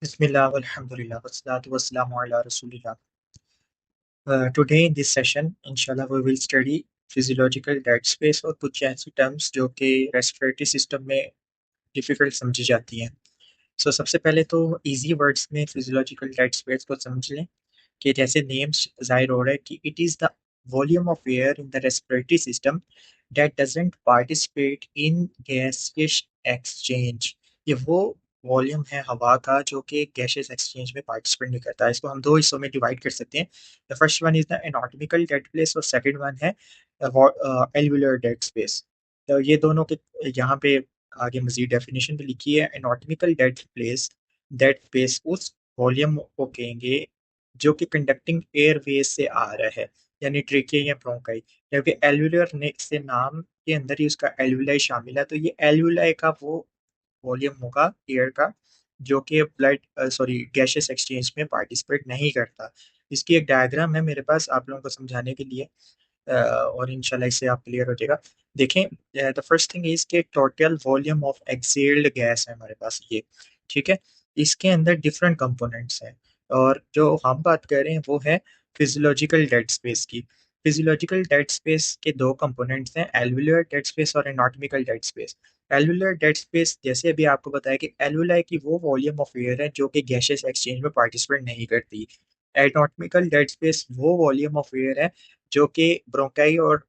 Bismillah, alhamdulillah, wassalatu wassalamu ala rasulillah. Today in this session, inshallah, we will study physiological dead space और कुछ ऐसी terms जो कि respiratory system में difficult समझी जाती हैं। सो सबसे पहले तो इजी वर्ड्स में फिजियोलॉजिकल डेड स्पेस को समझ लें कि जैसे नेम्स जाहिर हो रहा है कि it is the volume of air in the respiratory system that doesn't participate in gaseous exchange. ये वो वॉल्यूम है हवा का जो कि गैसेस एक्सचेंज में पार्टिसिपेट नहीं करता है। इसको हम दो हिस्सों में डिवाइड कर सकते हैं। The first one is the anatomical dead place और सेकंड वन है एल्वुलर डेड स्पेस। तो ये दोनों के यहाँ पे आगे मजीद डेफिनेशन भी लिखी है। एनाटॉमिकल डेड स्पेस उस वॉल्यूम को कहेंगे जो कि कंडक्टिंग एयरवेज से आ रहा है, यानी ट्रेकिया या ब्रोंकाई। जबकि एल्वुलर ने से नाम के अंदर ही उसका एल्वुलाई शामिल है, तो ये एल्वुलाई का वो वॉल्यूम होगा एयर का जो कि ब्लड सॉरी गैसेस एक्सचेंज में पार्टिसिपेट नहीं करता। इसकी एक डायग्राम है मेरे पास आप लोगों को समझाने के लिए, और इंशाल्लाह इससे आप क्लियर हो जाएगा। देखें, द फर्स्ट थिंग इज के total volume of excelled gas है हमारे पास ये, ठीक है। इसके अंदर डिफरेंट कंपोनेंट्स हैं और जो हम बात कर रहे हैं वो है फिजियोलॉजिकल डेड स्पेस की। फिजियोलॉजिकल डेड स्पेस के दो कंपोनेंट्स हैं, एल्वुलर डेड स्पेस और anatomical dead space. Alveolar dead space जैसे अभी आपको बताया कि एल्वुलाई की वो वॉल्यूम ऑफ एयर है जो कि गैसेस एक्सचेंज में पार्टिसिपेट नहीं करती। एनाटॉमिकल डेड स्पेस वो वॉल्यूम ऑफ एयर है जो कि ब्रोंकाई और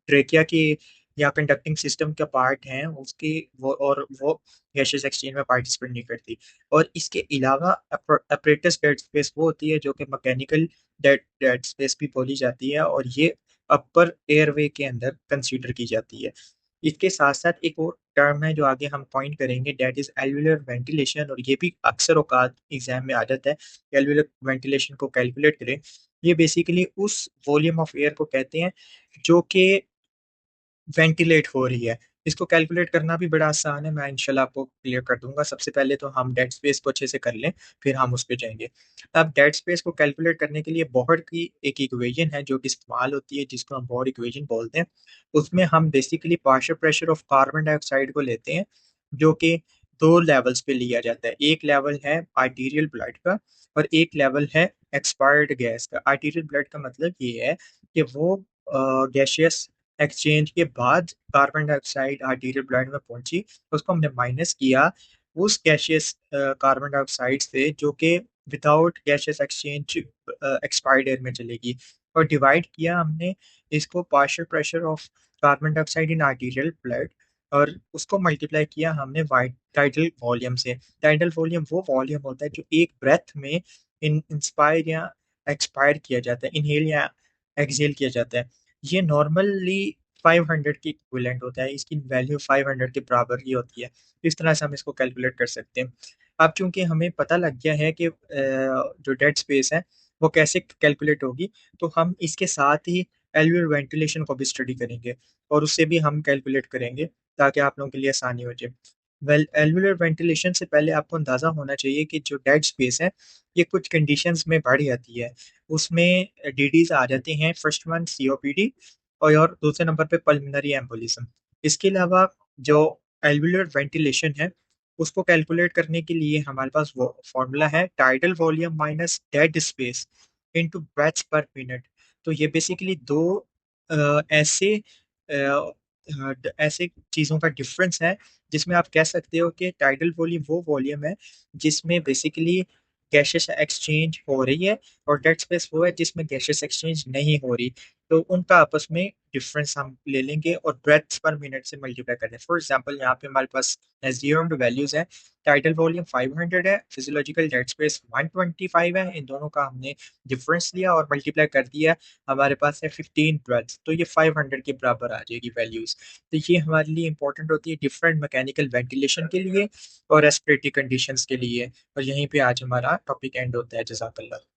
ट्रेकिया की या कंडक्टिंग सिस्टम का पार्ट है उसकी, वो गैसेस एक्सचेंज में पार्टिसिपेट नहीं करती। और इसके अलावा अपरेटस डेड स्पेस वो होती है जो कि मैकेनिकल डेड स्पेस भी बोली जाती है और ये अपर एयरवे के अंदर कंसीडर की जाती है। इसके साथ साथ एक और टर्म है जो आगे हम पॉइंट करेंगे, डेट इज एल्वुलर वेंटिलेशन, और ये भी अक्सर औकात एग्जाम में आ जाता है। एल्वुलर वेंटिलेशन को कैलकुलेट करें, ये बेसिकली उस वॉल्यूम ऑफ एयर को कहते हैं जो कि वेंटिलेट हो रही है। इसको कैलकुलेट करना भी बड़ा आसान है, मैं इंशाल्लाह आपको क्लियर कर दूंगा। सबसे पहले तो हम डेड स्पेस को अच्छे से कर लें, फिर हम उस पर जाएंगे। अब डेड स्पेस को कैलकुलेट करने के लिए बोहर की एक इक्वेशन है जो कि इस्तेमाल होती है, जिसको हम बोहर इक्वेशन बोलते हैं। उसमें हम basically partial pressure of carbon dioxide को लेते हैं जो कि दो लेवल्स पे लिया जाता है। एक लेवल है आर्टीरियल ब्लड का और एक लेवल है एक्सपायर्ड गैस का। आर्टीरियल ब्लड का मतलब ये है कि वो गैसियस एक्सचेंज के बाद कार्बन डाइऑक्साइड आर्टीरियल ब्लड में पहुंची, उसको हमने माइनस किया उस गैशियस कार्बन डाइऑक्साइड से जो कि without gaseous exchange expired air में चलेगी, और डिवाइड किया हमने इसको partial pressure of carbon dioxide in arterial blood, और उसको मल्टीप्लाई किया हमने वाइट टाइडल वॉल्यूम से। टाइडल वॉल्यूम वो वॉल्यूम होता है जो एक ब्रेथ में इंस्पायर या एक्सपायर किया जाता है, इनहेल या एक्सहेल किया जाता है। ये नॉर्मली 500 की इक्विवेलेंट होता है, इसकी वैल्यू 500 के बराबर ही होती है। इस तरह से हम इसको कैलकुलेट कर सकते हैं। अब चूंकि हमें पता लग गया है कि जो डेड स्पेस है वो कैसे कैलकुलेट होगी, तो हम इसके साथ ही एल्वियर वेंटिलेशन को भी स्टडी करेंगे और उससे भी हम कैलकुलेट करेंगे ताकि आप लोगों के लिए आसानी हो जाए। वेल, एल्वियर वेंटिलेशन से पहले आपको अंदाज़ा होना चाहिए कि जो डेड स्पेस है ये कुछ कंडीशंस में बढ़ जाती है। उसमें डीडीज आ जाते हैं, फर्स्ट वन सीओपीडी और दूसरे नंबर पे पल्मोनरी एम्बोलिज्म। इसके अलावा जो एल्वुलर वेंटिलेशन है उसको कैलकुलेट करने के लिए हमारे पास वो फॉर्मूला है, tidal volume minus dead space into breaths पर मिनट। तो ये बेसिकली दो ऐसे ऐसे चीज़ों का डिफरेंस है जिसमें आप कह सकते हो कि टाइडल वॉल्यूम वो वॉल्यूम है जिसमें बेसिकली गैसेस एक्सचेंज हो रही है, और डेड स्पेस वो है जिसमें गैसेस एक्सचेंज नहीं हो रही। तो उनका आपस में डिफरेंस हम ले लेंगे और ब्रेथ्स पर मिनट से मल्टीप्लाई कर दें। फॉर एग्जांपल यहाँ पे हमारे पास एज्यूम्ड वैल्यूज हैं। टाइटल वॉल्यूम 500 है, फिजियोलॉजिकल डेड स्पेस 125 है, इन दोनों का हमने डिफरेंस लिया और मल्टीप्लाई कर दिया। हमारे पास है 15 ब्रेथ्स, तो ये 500 के बराबर आ जाएगी वैल्यूज। तो ये हमारे लिए इंपॉर्टेंट होती है डिफरेंट मैकेनिकल वेंटिलेशन के लिए और रेस्पिरेटरी कंडीशंस के लिए। और यहीं पे आज हमारा टॉपिक एंड होता है। जज़ाकल्लाह।